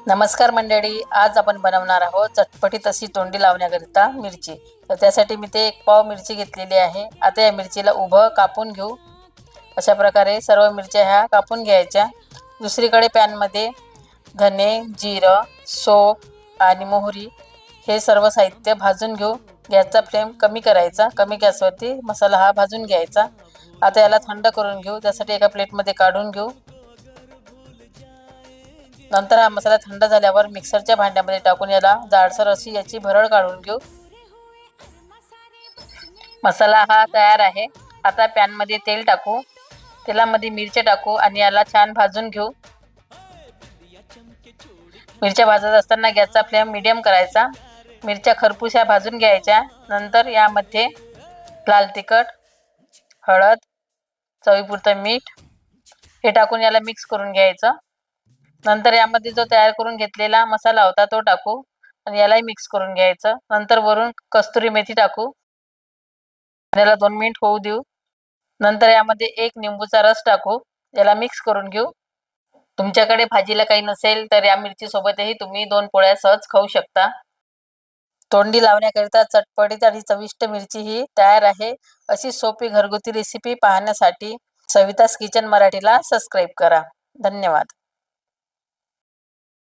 नमस्कार मंडळी, आज आपण बनवणार आहोत चटपटीत अशी तोंडी लावण्याकरिता मिरची। तर त्यासाठी मी ते 1 पाव मिरची घेतलेली आहे। आता या मिरचीला उभं कापून घेऊ। अशा प्रकारे सर्व मिरच्या ह्या कापून घ्यायच्या। दुसरीकडे पॅनमध्ये धने, जिरं, सोप आणि मोहरी हे सर्व साहित्य भाजून घेऊ। गॅसचा फ्लेम कमी करायचा, कमी गॅसवरती मसाला हा भाजून घ्यायचा। आता याला थंड करून घेऊ। त्यासाठी एका प्लेटमध्ये काढून घेऊ। नंतर हा मसाला थंड झाल्यावर मिक्सरच्या भांड्यामध्ये टाकून याला जाडसर अशी याची भरड काढून घेऊ। मसाला हा तयार आहे। आता पॅन मध्ये तेल टाकू। तेलामध्ये मिरच्या टाकू आणि याला छान भाजून घेऊ। मिरच्या भाजत असताना गॅसचा फ्लेम मीडियम करायचा। मिरच्या खरपूस भाजून घ्यायच्या। नंतर यामध्ये लाल तिखट, हळद, चवीपुरतं मीठ हे टाकून याला मिक्स करून घ्यायचं। नंतर यामध्ये जो तयार करून घेतलेला मसाला होता तो टाकू आणि यालाही मिक्स करून घ्यायचं। नंतर वरून कस्तुरी मेथी टाकू। याला 2 मिनिट होऊ देऊ। नंतर यामध्ये 1 निंबूचा रस टाकू। याला मिक्स करून घेऊ। तुमच्याकडे भाजीला काही नसेल तर या मिरची सोबतही तुम्ही 2 पोळ्या सहज खाऊ शकता। तोंडी लावण्याकरिता चटपटीत आणि चविष्ट मिरची ही तयार आहे। अशी सोपी घरगुती रेसिपी पाहण्यासाठी सवितास किचन मराठीला सबस्क्राइब करा। धन्यवाद।